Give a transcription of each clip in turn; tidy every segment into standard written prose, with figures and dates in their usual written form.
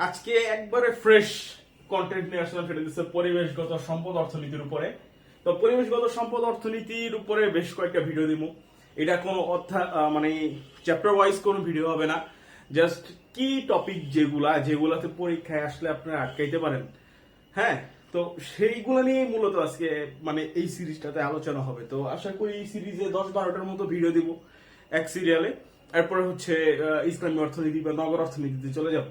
আজকে একবারে fresh content নিয়ে আসলাম, সেটা হচ্ছে পরিবেশগত সম্পদ অর্থনীতির উপরে। তো পরিবেশগত সম্পদ অর্থনীতির উপরে বেশ কয়েকটা ভিডিও দিব। এটা কোনো মানে চ্যাপ্টার ওয়াইজ কোনো ভিডিও হবে না, জাস্ট কি টপিক যেগুলাতে পরীক্ষায় আসলে আপনারা আটকাইতে পারেন, হ্যাঁ, তো সেইগুলো নিয়ে মূলত আজকে মানে এই সিরিজটাতে আলোচনা হবে। তো আশা করি এই সিরিজে 10-12টার মতো ভিডিও দিব এক সিরিয়ালে। এরপরে হচ্ছে ইসলামী অর্থনীতি বা নগর অর্থনীতিতে চলে যাব।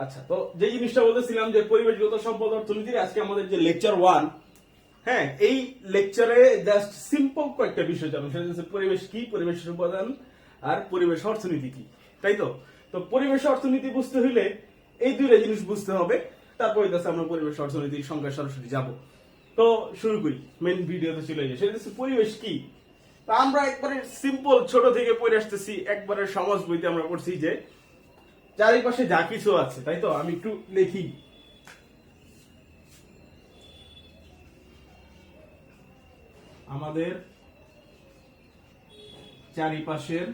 আচ্ছা, তো যে জিনিসটা বলতেছিলাম যে পরিবেশগত সম্পদ অর্থনীতির আজকে আমাদের যে লেকচার 1, হ্যাঁ, এই লেকচারে জাস্ট সিম্পল কয়েকটা বিষয় জানো, সেটা হচ্ছে পরিবেশ কি, পরিবেশের উপাদান আর পরিবেশ অর্থনীতি কি, তাই তো। তো পরিবেশ অর্থনীতি বুঝতে হইলে এই দুইটা জিনিস বুঝতে হবে, তারপরে আমরা পরিবেশ অর্থনীতির সংখ্যা সরাসরি যাব। তো শুরু করি, মেন ভিডিওতে চলে যাই। সেটা হচ্ছে পরিবেশ কি। তা আমরা একবারে সিম্পল ছোট থেকে পড়ে আসতেছি, একবারে সমাজ বইতে আমরা পড়ছি যে চারিপাশে যা কিছু আছে, তাই তো। আমি একটু লিখি, আমাদের চারিপাশের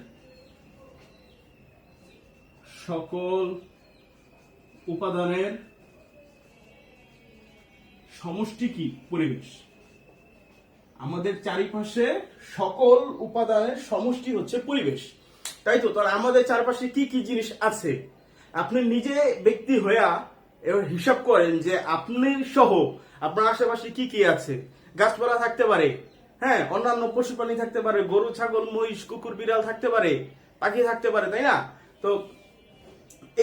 সকল উপাদানের সমষ্টি কি? পরিবেশ। আমাদের চারিপাশে সকল উপাদানের সমষ্টি হচ্ছে পরিবেশ, তাই তো। তাহলে আমাদের চারপাশে কি কি জিনিস আছে, আপনি নিজে ব্যক্তি হইয়া এবার হিসাব করেন যে আপনি সহ আপনার আশেপাশে কি কি আছে। গাছপালা থাকতে পারে, হ্যাঁ, অন্যান্য পশু প্রাণী থাকতে পারে, গরু ছাগল মহিষ কুকুর বিড়াল থাকতে পারে, পাখি থাকতে পারে, তাই না। তো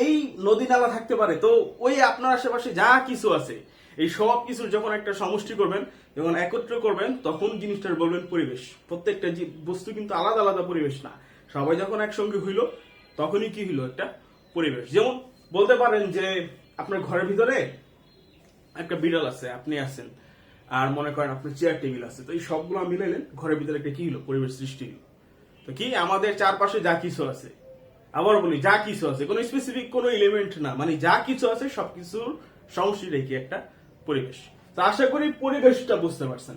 এই নদী নালা থাকতে পারে। তো ওই আপনার আশেপাশে যা কিছু আছে, এই সব কিছুর যখন একটা সমষ্টি করবেন, যখন একত্র করবেন, তখন জিনিসটার বলবেন পরিবেশ। প্রত্যেকটা বস্তু কিন্তু আলাদা আলাদা পরিবেশ না, সবাই যখন একসঙ্গে হইল তখনই কি হইলো? একটা পরিবেশ। যেমন বলতে পারেন যে আপনার ঘরের ভিতরে একটা বিড়াল আছে, আপনি আছেন, আর মনে করেন আপনার চেয়ার টেবিল আছে। তো এই সবগুলো মিলাইলেন, ঘরের ভিতরে একটা কি হলো? পরিবেশ সৃষ্টি হলো। তো কি আমাদের চারপাশে যা কিছু আছে, আবার বলি যা কিছু আছে, কোনো স্পেসিফিক কোনো এলিমেন্ট না, মানে যা কিছু আছে সবকিছুর সমষ্টি রেখে একটা পরিবেশ। তো আশা করি পরিবেশটা বুঝতে পারছেন।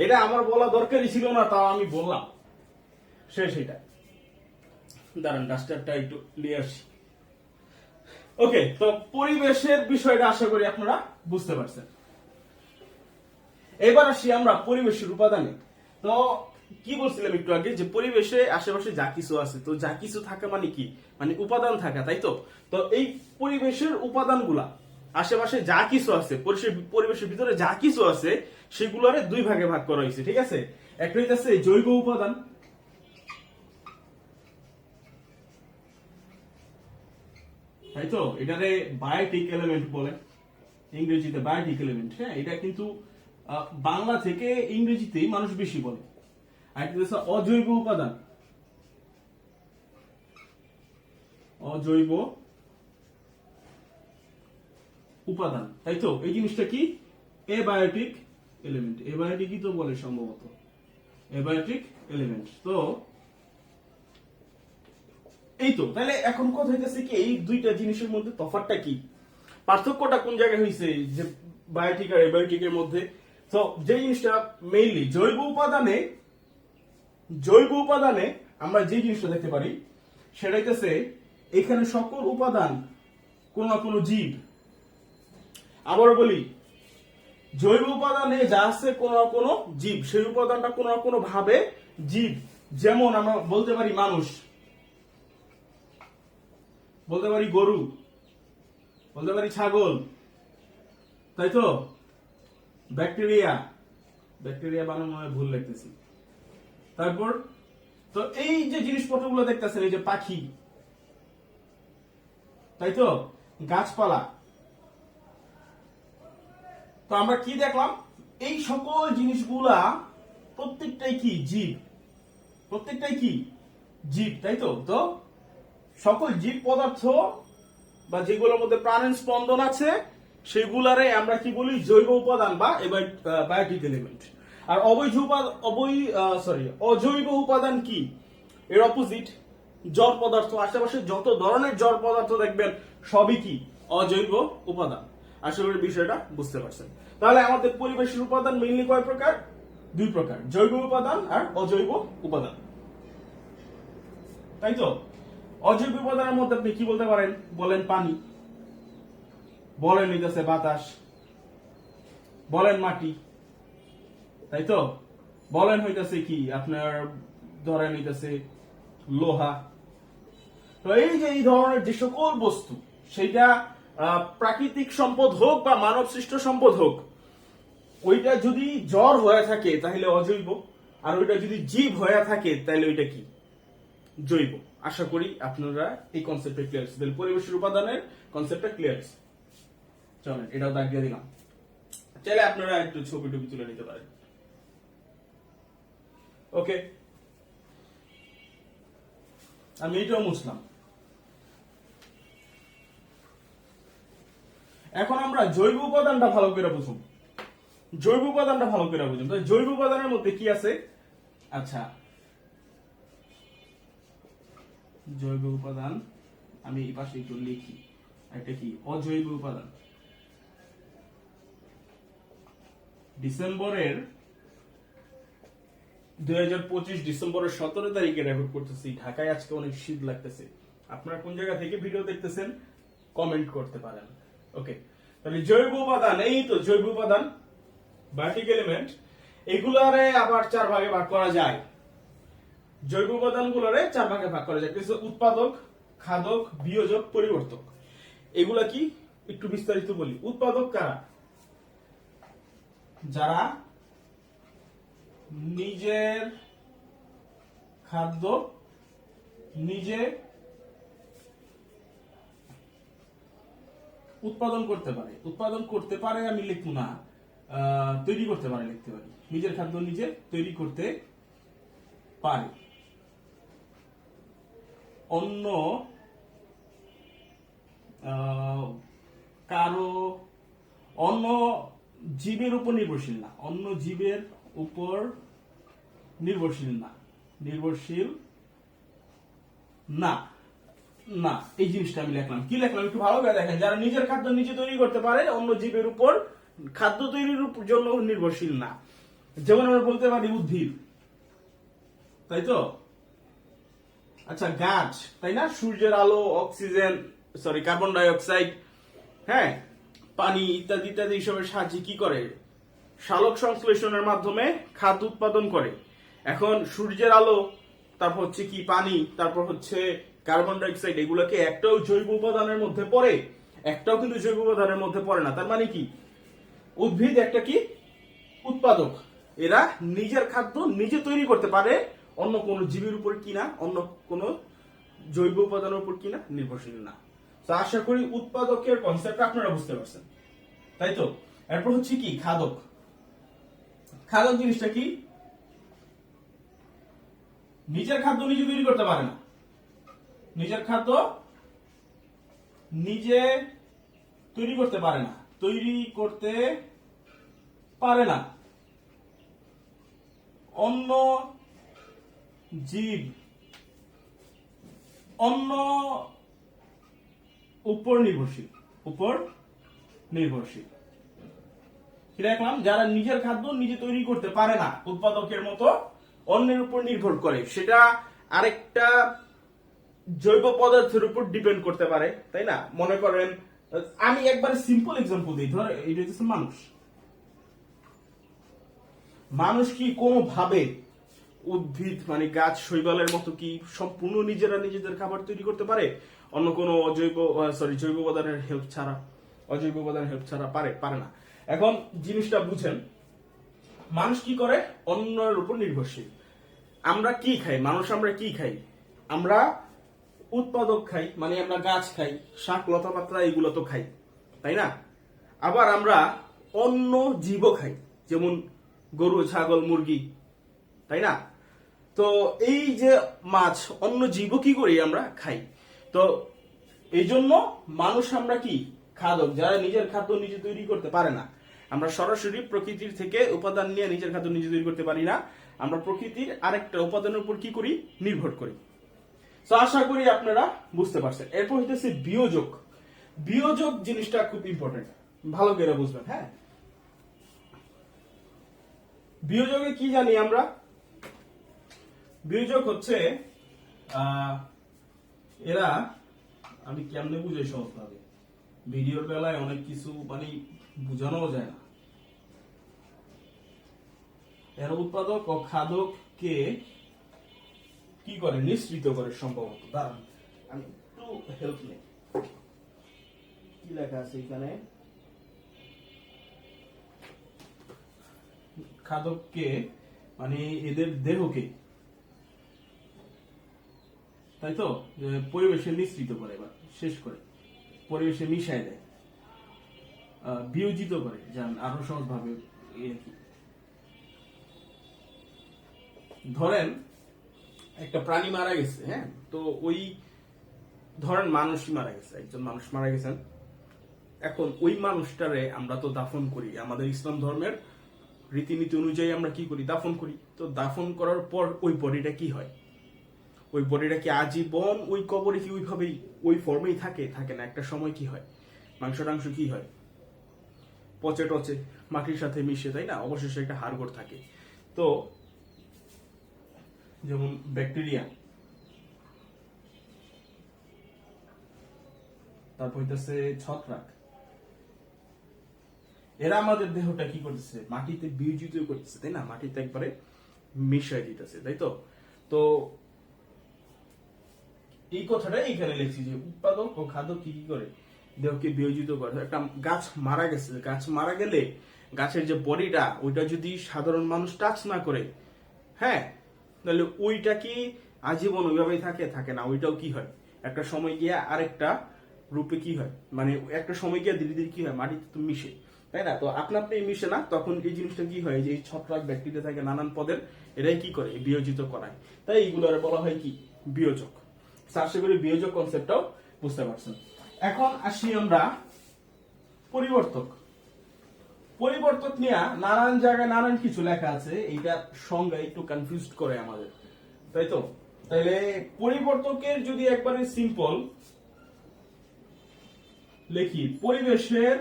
এটা আমার বলা দরকারই ছিল না, তাও আমি বললাম। শেষ এটা। দাঁড়ান, ডাস্টারটা একটু নিয়ে আসি। ওকে, তো পরিবেশের বিষয়টা আশা করি আপনারা বুঝতে পারছেন। এবার আসি আমরা পরিবেশের উপাদানে। তো কি বলছিলাম একটু আগে, যে পরিবেশে আশেপাশে যা কিছু আছে, তো যা কিছু থাকা মানে কি? মানে উপাদান থাকা, তাই তো। তো এই পরিবেশের উপাদানগুলা, আশেপাশে যা কিছু আছে, পরিবেশের ভিতরে যা কিছু আছে, সেগুলোরে দুই ভাগে ভাগ করা হয়েছে, ঠিক আছে। একটা হইতেছে জৈব উপাদান, তাই তো। এটারে বায়োটিক এলিমেন্ট বলে, ইংরেজিতে বায়োটিক এলিমেন্ট। হ্যাঁ, এটা কিন্তু বাংলা থেকে ইংরেজিতেই মানুষ বেশি বলে। আর একটা হচ্ছে অজৈব উপাদান, অজৈব উপাদান, তাই তো। এই জিনিসটা কি? এবায়োটিক এলিমেন্ট। এবায়োটিকই তো বলে সম্ভবত, এবায়োটিক এলিমেন্ট। তো এই তো। তাহলে এখন কথা হইতেছে কি, এই দুইটা জিনিসের মধ্যে তফাৎটা কি, পার্থক্যটা কোন জায়গায় হয়েছে, যে বায়োটিক আর এবায়োটিকের মধ্যে। তো যে জিনিসটা মেইনলি জৈব উপাদানে আমরা যে জিনিসটা দেখতে পারি, সেটা হইতেছে এখানে সকল উপাদান কোন না কোনো জীব। আবার বলি, জৈব উপাদানে যা আছে কোন না কোনো জীব, সেই উপাদানটা কোন না কোনো ভাবে জীব। যেমন আমরা বলতে পারি মানুষ, বলতে পারি গরু, বলতে পারি ছাগল, তাই তো। ব্যাকটেরিয়া বানানো ভুল লাগতেছি। তারপর তো এই যে জিনিসপত্রগুলো দেখতেছেন, এই যে পাখি, তাই তো, গাছপালা। তো আমরা কি দেখলাম? এই সকল জিনিসগুলা প্রত্যেকটাই কি? জীব। প্রত্যেকটাই কি? জীব, তাই তো। তো সকল জীব পদার্থ বা যেগুলোর মধ্যে প্রাণের স্পন্দন আছে, সেগুলারে আমরা কি বলি? জৈব উপাদান বা বায়োটিক এলিমেন্ট। আর অজৈব উপাদান কি? এর অপোজিট, জড় পদার্থ। আশেপাশে যত ধরনের জড় পদার্থ দেখবেন, সবই কি? অজৈব উপাদান। আশা করি বিষয়টা বুঝতে পারছেন। তাহলে আমাদের পরিবেশের উপাদান মেইনলি কয় প্রকার? দুই প্রকার, জৈব উপাদান আর অজৈব উপাদান, তাই তো। অজৈব উপাদানের মধ্যে আপনি কি বলতে পারেন? বলেন পানি, বলেন হইতেছে বাতাস, বলেন মাটি, তাই তো? বলেন হইতেছে কি আপনার ধরেন হইতেছে লোহা। তো এই যে এই ধরনের যে সকল বস্তু, সেটা প্রাকৃতিক সম্পদ হোক বা মানব সৃষ্ট সম্পদ হোক, ওইটা যদি জড় হয়ে থাকে তাহলে অজৈব, আর ওইটা যদি জীব হয়ে থাকে তাহলে ওইটা কি? জৈব। আশা করি আপনারা এই কনসেপ্টটা ক্লিয়ার আছে। তাহলে পরিবেশের উপাদানের কনসেপ্টটা ক্লিয়ার আছে। চলেন এটাও দাগ দিয়ে দিলাম। চাইলে আপনারা একটু ছবি টবি তুলে নিতে পারেন। ওকে, আমি এটাও মুছলাম। এখন আমরা জৈব উপাদানটা ভালো করে বুঝুন। জৈব উপাদানটা ভালো করে বুঝুন। জৈব উপাদানের মধ্যে কি আছে? আচ্ছা, জৈব উপাদান আমি এই পাশে একটু লিখি। এটা কি? অজৈব উপাদান। ডিসেম্বরের 2025 ডিসেম্বরের 17 তারিখে রেকর্ড করতেছি। ঢাকায় আজকে অনেক শীত লাগতেছে। আপনারা কোন জায়গা থেকে ভিডিও দেখতেছেন কমেন্ট করতে পারেন। ওকে, তাহলে জৈব উপাদান, এই তো জৈব উপাদান, বায়োটিক এলিমেন্ট, এগুলারে আবার 4 ভাগে ভাগ করা যায়। জৈব উপাদানগুলোরে 4 ভাগে ভাগ করা যায়। কিছু উৎপাদক, খাদক, বিয়োজক, পরিবর্তক। এগুলা কি একটু বিস্তারিত বলি। উৎপাদক কারা? যারা নিজের খাদ্য নিজে উৎপাদন করতে পারে। উৎপাদন করতে পারে আমি লিখবো না, তৈরি করতে পারে লিখতে পারি। নিজের খাদ্য নিজে তৈরি করতে পারে। অন্য কারো, অন্য জীবের উপর নির্ভরশীল না। অন্য জীবের উপর নির্ভরশীল না। নির্ভরশীল না। না, এই জিনিসটা আমি লিখলাম। কি লিখলাম একটু ভালো করে দেখেন। যারা নিজের খাদ্য নিজে তৈরি করতে পারে, অন্য জীবের উপর খাদ্য তৈরির জন্য নির্ভরশীল না। যেমন আমরা বলতে পারি উদ্ভিদ, তাই তো? আচ্ছা, গাছ, তাই না? সূর্যের আলো, oxygen, sorry carbon die oxide, হ্যাঁ, পানি ইত্যাদি ইত্যাদি এইসবের সাহায্যে কি করে? সালোক সংশ্লেষণের মাধ্যমে খাদ্য উৎপাদন করে। এখন সূর্যের আলো, তারপর হচ্ছে কি পানি, তারপর হচ্ছে কার্বন ডাই অক্সাইড, এগুলোকে একটাও জৈব উপাদানের মধ্যে পড়ে? একটাও কিন্তু জৈব উপাদানের মধ্যে পড়ে না। তার মানে কি? উদ্ভিদ একটা কি? উৎপাদক। এরা নিজের খাদ্য নিজে তৈরি করতে পারে, অন্য কোন জীবের উপর কিনা, অন্য কোন জৈব উপাদানের উপর কিনা নির্ভরশীল না। তো আশা করি উৎপাদকের কনসেপ্ট আপনারা বুঝতে পারছেন, তাই তো? এরপর হচ্ছে কি? খাদক। খাদক জিনিসটা কি? নিজের খাদ্য নিজে তৈরি করতে পারে না। নিজের খাদ্য নিজে তৈরি করতে পারে না। তৈরি করতে পারে না। অন্য জীব, অন্য উপর নির্ভরশীল। উপর নির্ভরশীল কি রাখলাম? যারা নিজের খাদ্য নিজে তৈরি করতে পারে না, উৎপাদকের মতো অন্যের উপর নির্ভর করে, সেটা আরেকটা জৈব পদার্থের উপর ডিপেন্ড করতে পারে, তাই না? মনে করেন, আমি একবার সিম্পল এক্সাম্পল দিই। ধর এটা হচ্ছে মানুষ। মানুষ কি কোনোভাবে উদ্ভিদ মানে গাছ, শৈবালের মতো কি সম্পূর্ণ নিজেরা নিজেদের খাবার তৈরি করতে পারে অন্য কোনো জৈব উপাদানের হেল্প ছাড়া? অজৈব উপাদানের হেল্প ছাড়া পারে? পারে না। এখন জিনিসটা বুঝেন, মানুষ কি করে? অন্যের উপর নির্ভরশীল। আমরা কি খাই? মানুষ আমরা কি খাই? আমরা উৎপাদক খাই, মানে আমরা গাছ খাই, শাক লতা পাতা এগুলো তো খাই, তাই না? আবার আমরা অন্য জীবও খাই, যেমন গরু, ছাগল, মুরগি, তাই না? তো এই যে মাছ, অন্য জীব কি করি? আমরা খাই। তো এই জন্য মানুষ আমরা কি? খাদক। যারা নিজের খাদ্য নিজে তৈরি করতে পারে না। আমরা সরাসরি প্রকৃতির থেকে উপাদান নিয়ে নিজের খাদ্য নিজে তৈরি করতে পারি না। আমরা প্রকৃতির আরেকটা উপাদানের উপর কি করি? নির্ভর করি। তো আশা করি আপনারা বুঝতে পারছেন। এরপর হইতেছে বিয়োজক। বিয়োজক জিনিসটা খুব ইম্পর্টেন্ট, ভালো করে বুঝবেন। হ্যাঁ, বিয়োজকে কি জানি আমরা? বিয়োজক হচ্ছে এরা, আমি কেমনে বুঝাই সহজভাবে, ভিডিওর বেলায় অনেক কিছু মানে বোঝানো যায় না। এর উৎপাদক ও খাদককে কি করে, নিঃসৃত করে সম্ভবত। দাঁড়ান আমি একটু হেল্প নেই, কি লেখা আছে এখানে, খাদককে মানে এদের দেহকে, তাই তো, পরিবেশে নিঃসৃত করে বা শেষ করে, পরিবেশে মিশায় দেয়, বিয়োজিত করে, যেমন আরো সহজ ভাবে ধরেন একটা প্রাণী মারা গেছে, হ্যাঁ, তো ওই ধরেন মানুষই মারা গেছে, একজন মানুষ মারা গেছেন, এখন ওই মানুষটারে আমরা তো দাফন করি, আমাদের ইসলাম ধর্মের রীতিনীতি অনুযায়ী আমরা কি করি, দাফন করি। তো দাফন করার পর ওই বডিটা কি হয়, ওই বডিটা কি আজীবন ওই কবরে কি ওইভাবেই ওই ফর্মেই থাকে? থাকে না, একটা সময় কি হয়, মাংস টাংস কি হয়, পচে টচে, মাটির সাথে মিশে, তাই না, অবশেষে একটা হাড়গোড় থাকে। তো যেমন ব্যাকটেরিয়া, তারপর হইতেছে ছত্রাক, এরা আমাদের দেহটা কি করতেছে, মাটিতে বিয়োজিত করতেছে, তাই না, মাটিতে একবারে মিশাই দিতেছে, তাই তো। তো এই কথাটাই এখানে লিখছি যে উৎপাদক ও খাদক কি কি করে, দেহকে বিয়োজিত করে। একটা গাছ মারা গেছে, গাছ মারা গেলে গাছের যে বডিটা, ওইটা যদি সাধারণ মানুষ টাচ না করে, হ্যাঁ, তাহলে ওইটা কি আজীবন ওইভাবেই থাকে? থাকে না, ওইটাও কি হয়, একটা সময় গিয়ে আরেকটা রূপে কি হয়, মানে একটা সময় গিয়ে ধীরে ধীরে কি হয়, মাটিতে তো মিশে, তাই না। তো আপনা আপনি মিশে না, তখন এই জিনিসটা কি হয়, যে এই ছত্রাক ব্যাকটেরিয়া থাকে নানান পদের, এরাই কি করে, বিয়োজিত করায়। তাই এইগুলোর বলা হয় কি, বিয়োজক। আশা করি বিয়োজক কনসেপ্টটাও বুঝতে পারছেন। এখন আসি আমরা পরিবর্তক। পরিবর্তক নিয়ে নানান জায়গায় নানান কিছু লেখা আছে, এইটা সংজ্ঞা একটু কনফিউজ করে আমাদের, তাই তো। তাইলে পরিবর্তকের যদি একবারে সিম্পল লিখি, পরিবেশের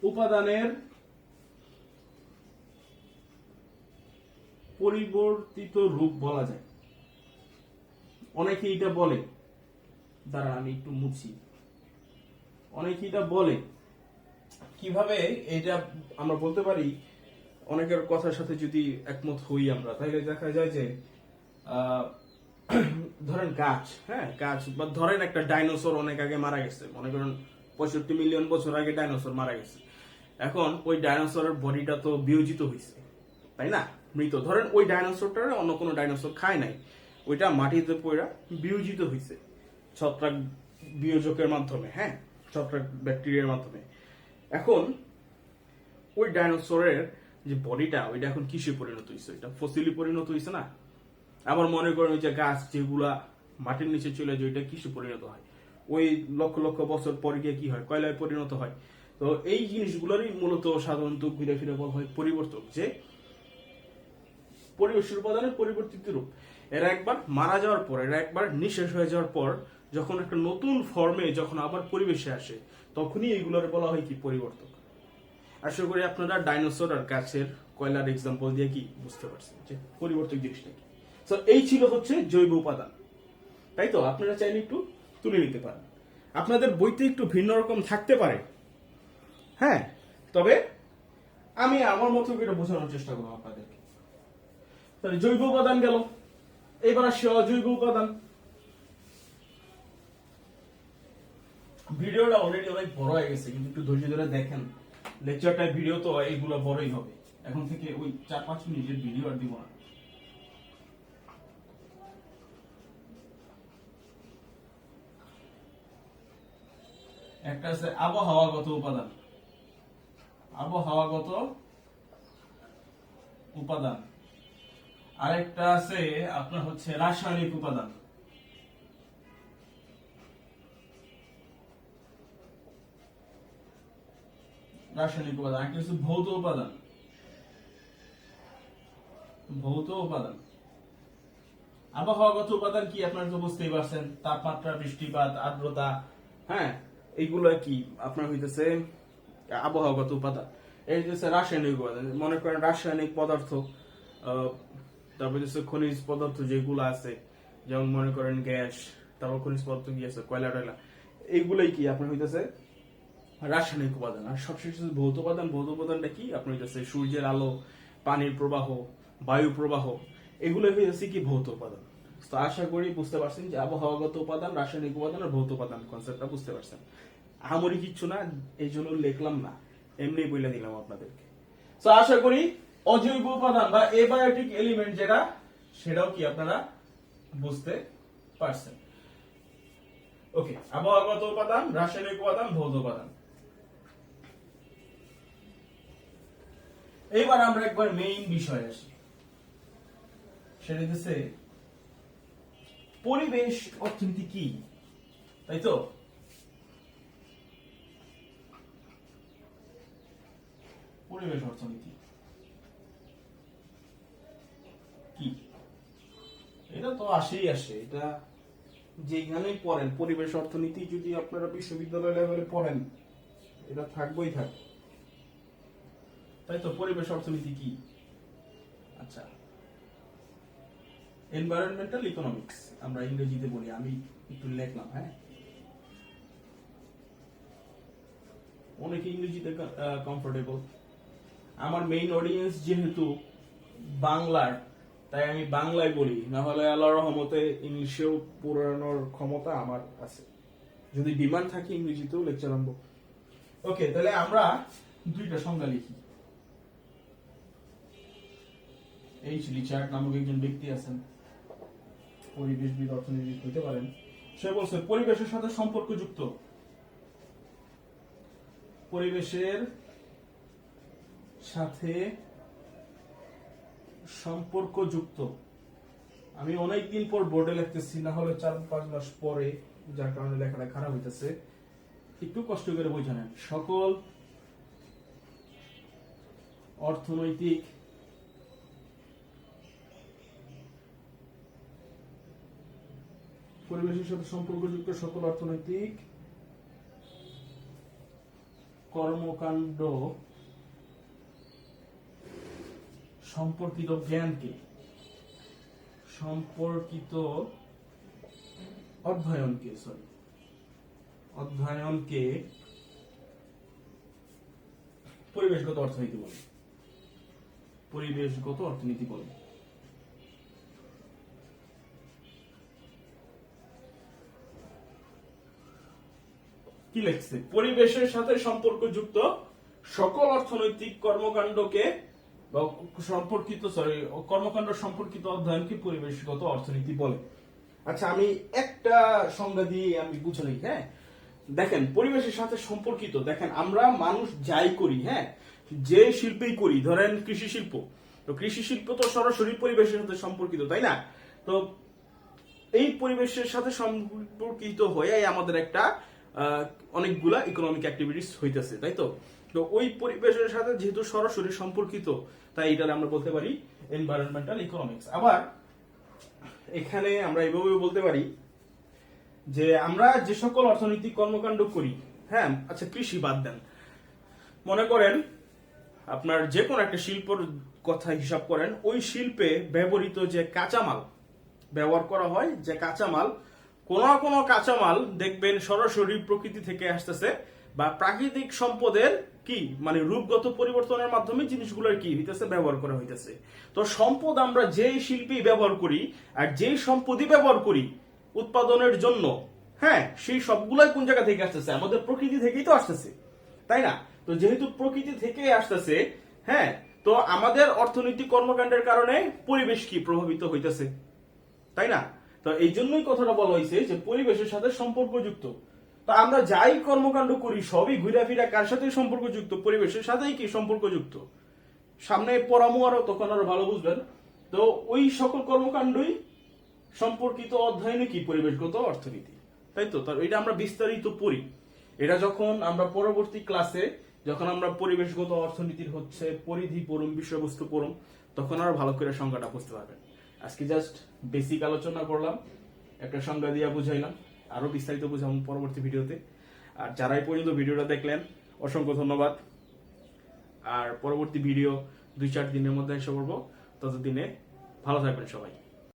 উপাদানের পরিবর্তিত রূপ বলা যায়। অনেকে এটা বলে, দাঁড়া আমি একটু মুছি, অনেকে এটা বলে কিভাবে এটা আমরা বলতে পারি, অনেকের কথার সাথে যদি একমত হই আমরা, তাহলে দেখা যায় যে ধরেন গাছ, হ্যাঁ, গাছ, বা ধরেন একটা ডাইনোসর অনেক আগে মারা গেছে, মনে করেন 65 মিলিয়ন বছর আগে ডাইনোসর মারা গেছে। এখন ওই ডাইনোসরের বডিটা তো বিয়োজিত হয়েছে, তাই না, মৃত। ধরেন ওই ডাইনোসরটারে অন্য কোনো ডাইনোসর খায় নাই, ওইটা মাটিতে পড়া বিয়োজিত হয়েছে ছত্রাক বিয়োজকের মাধ্যমে, হ্যাঁ, ছত্রাক ব্যাকটেরিয়ার মাধ্যমে। এখন ওই ডাইনোসরের যে বডিটা, ওইটা এখন কিসে পরিণত হয়েছে, এটা ফসিলি পরিণত হয়েছে না। আবার মনে করেন ওই যে গাছ যেগুলা মাটির নিচে চলে যায়, ওইটা কিসে পরিণত হয়, ওই লক্ষ লক্ষ বছর পর গিয়ে কি হয়, কয়লায় পরিণত হয়। তো এই জিনিসগুলোরই মূলত সাধারণত ঘুরে ফিরে বলা হয় পরিবর্তক, যে পরিবেশের উপাদানের পরিবর্তিত রূপ। এরা একবার মারা যাওয়ার পর, এরা একবার নিঃশেষ হয়ে যাওয়ার পর, যখন একটা নতুন ফর্মে যখন আবার পরিবেশে আসে, তখনই এইগুলোর বলা হয় কি, পরিবর্তক। আশা করি আপনারা ডাইনোসর আর গাছের কয়লার এক্সাম্পল দিয়ে কি বুঝতে পারছেন যে পরিবর্তক জিনিসটা কি। তো এই ছিল হচ্ছে জৈব উপাদান, তাই তো। আপনারা চাইলে একটু তুলে নিতে পারেন, আপনাদের বইতে একটু ভিন্ন রকম থাকতে পারে, হ্যাঁ, তবে আমি আমার মতো করে বোঝানোর চেষ্টা করবো আপনাদেরকে। তাহলে জৈব উপাদান গেল, এবার আসি অজৈব উপাদান। ভিডিওটা অলরেডি অনেক বড় হয়ে গেছে, কিন্তু একটু ধৈর্য ধরে দেখেন, লেকচারটা ভিডিও তো এইগুলো বড়ই হবে, এখন থেকে ওই 4-5 মিনিটের ভিডিও আর দিব না। একটা আছে আবহাওয়াগত উপাদান, আবহাওয়াগত উপাদান। আরেকটা আছে আপনার হচ্ছে রাসায়নিক উপাদান, রাসায়নিক উপাদান। একটা হচ্ছে ভৌত উপাদান, ভৌত উপাদান। আবহাওয়াগত উপাদান কি আপনারা তো বুঝতেই পারছেন, তাপমাত্রা, বৃষ্টিপাত, আর্দ্রতা, হ্যাঁ, এইগুলো কি আপনার হইতেছে আবহাওয়াগত উপাদান। এই হচ্ছে রাসায়নিক উপাদান, মনে করেন রাসায়নিক পদার্থ, তারপর হচ্ছে খনিজ পদার্থ যেগুলো আছে, যেমন মনে করেন গ্যাস, তারপর খনিজ পদার্থ কি আছে, কয়লা টয়লা, এইগুলাই কি আপনার হইতেছে রাসায়নিক উপাদান। আর সবশেষে ভৌত উপাদান, ভৌত উপাদানটা কি আপনার হইতেছে সূর্যের আলো, পানির প্রবাহ, বায়ু প্রবাহ, এগুলোই হইতেছে কি ভৌত উপাদান। তো আশা করি বুঝতে পারছেন যে আবহাওয়াগত উপাদান, রাসায়নিক উপাদান আর ভৌত উপাদান কনসেপ্টটা বুঝতে পারছেন। আমারই কিচ্ছু না, এই জন্য লিখলাম না, এমনি বলে দিলাম আপনাদেরকে। তো আশা করি অজৈব উপাদান বা এবায়োটিক এলিমেন্ট যেটা, সেটাও কি আপনারা বুঝতে পারছেন। ওকে, আবহাওয়াগত উপাদান, রাসায়নিক উপাদান, ভৌত উপাদান। এইবার আমরা একবার মেইন বিষয়ে আসি, সেটা হচ্ছে পরিবেশ অর্থনীতি কি, তাই তো? পরিবেশ অর্থনীতি কি, এটা তো আসেই আসে, এটা যেখানেই পড়েন পরিবেশ অর্থনীতি যদি আপনারা বিশ্ববিদ্যালয় লেভেলে পড়েন, এটা থাকবেই থাকবে, তাই তো? পরিবেশ অর্থনীতি কি? আচ্ছা, এনভায়রনমেন্টাল ইকোনমিক্স আমরা ইংরেজিতে বলি, আমি একটু লিখলাম। হ্যাঁ, অনেকে ইংরেজিতে কমফোর্টেবল। আমার মেইন অডিয়েন্স যেহেতু বাংলার, তাই আমি বাংলায় বলি, না হলে আল্লাহর রহমতে ইংলিশেও পড়ানোর ক্ষমতা আমার আছে, যদি ডিমান্ড থাকে ইংরেজিতেও লেকচার আনবো। ওকে, তাহলে আমরা দুইটা সংজ্ঞা লিখি। এইচ রিচার্ড নামক একজন ব্যক্তি আছেন, পরিবেশবিদ, অর্থনীতিবিদ হইতে পারেন। সে বলছে পরিবেশের সাথে সম্পর্কযুক্ত, পরিবেশের সাথে সম্পর্কযুক্ত, আমি অনেকদিন পর বোর্ডে লিখতেছি, না হলে 4-5 মাস পরে, যার কারণে লেখাটা খারাপ হইতেছে, একটু কষ্ট করে বই জানেন। সকল অর্থনৈতিক পরিবেশের সাথে সম্পর্কযুক্ত সকল অর্থনৈতিক কর্মকাণ্ড সম্পর্কিত জ্ঞানকে, সম্পর্কিত অধ্যয়নকে পরিবেশগত অর্থনীতি বলে। পরিবেশগত অর্থনীতি বলে। কি লিখছে? পরিবেশের সাথে সম্পর্কযুক্ত সকল অর্থনৈতিক কর্মকাণ্ডকে কর্মকাণ্ড সম্পর্কিত অধ্যয়নকে পরিবেশগত অর্থনীতি বলে। আচ্ছা, আমি একটা সংজ্ঞা দিয়ে আমি বুঝে নিই। হ্যাঁ, দেখেন পরিবেশের সাথে সম্পর্কিত, দেখেন আমরা মানুষ যাই করি, হ্যাঁ, যে শিল্পেই করি, ধরেন কৃষি শিল্প, তো কৃষি শিল্প তো সরাসরি পরিবেশের সাথে সম্পর্কিত, তাই না? তো এই পরিবেশের সাথে সম্পর্কিত হয়ে আমাদের একটা অনেকগুলা ইকোনমিক অ্যাক্টিভিটিস হইতেছে, তাই তো? তো ওই পরিবেশের সাথে যেহেতু সরাসরি সম্পর্কিত, তাই এটা আমরা বলতে পারি এনভায়রনমেন্টাল ইকোনমিক্স। আবার এখানে আমরা এইভাবে বলতে পারি যে আমরা যে সকল অর্থনৈতিক কর্মকাণ্ড করি, হ্যাঁ, আচ্ছা কৃষি বাদ দেন, মনে করেন আপনার যে কোনো একটা শিল্পর কথা হিসাব করেন, ওই শিল্পে ব্যবহৃত যে কাঁচামাল ব্যবহার করা হয়, যে কাঁচামাল, কোন কাঁচামাল দেখবেন সরাসরি প্রকৃতি থেকে আসতেছে বা প্রাকৃতিক সম্পদের কি মানে রূপগত পরিবর্তনের মাধ্যমে জিনিসগুলোর কি হইতেছে ব্যবহার করা হইতেছে। তো সম্পদ আমরা যেই শিল্পী ব্যবহার করি আর যেই সম্পদই ব্যবহার করি উৎপাদনের জন্য, হ্যাঁ, সেই সবগুলাই কোন জায়গা থেকে আসতেছে? আমাদের প্রকৃতি থেকেই তো আসতেছে, তাই না? তো যেহেতু প্রকৃতি থেকে আসতেছে, হ্যাঁ, তো আমাদের অর্থনৈতিক কর্মকাণ্ডের কারণে পরিবেশ কি প্রভাবিত হইতেছে, তাই না? তো এই জন্যই কথাটা বলা হয়েছে যে পরিবেশের সাথে সম্পর্কযুক্ত। তো আমরা যাই কর্মকাণ্ড করি সবই ঘুরা ফিরা কার সাথে সম্পর্কযুক্ত? পরিবেশের সাথেই কি সম্পর্কযুক্ত। সামনে পড়ামু আরো, তখন আরো ভালো বুঝবেন। তো ওই সকল কর্মকাণ্ডই সম্পর্কিত অধ্যয়নে কি পরিবেশগত অর্থনীতি, তাই তো? এটা আমরা বিস্তারিত পড়ি। এটা যখন আমরা পরবর্তী ক্লাসে যখন আমরা পরিবেশগত অর্থনীতির হচ্ছে পরিধি পড়ুম, বিষয়বস্তু পড়ুম, তখন আরো ভালো করে সংজ্ঞাটা বুঝতে পারবেন। আজকে জাস্ট বেসিক আলোচনা করলাম, একটা সংজ্ঞা দিয়ে বুঝাইলাম, আরো বিস্তারিত বুঝাবো পরবর্তী ভিডিওতে। আর যারা এই পর্যন্ত ভিডিওটা দেখলেন অসংখ্য ধন্যবাদ। আর পরবর্তী ভিডিও 2-4 দিনের মধ্যে এসে করবো, ততদিনে ভালো থাকবেন সবাই।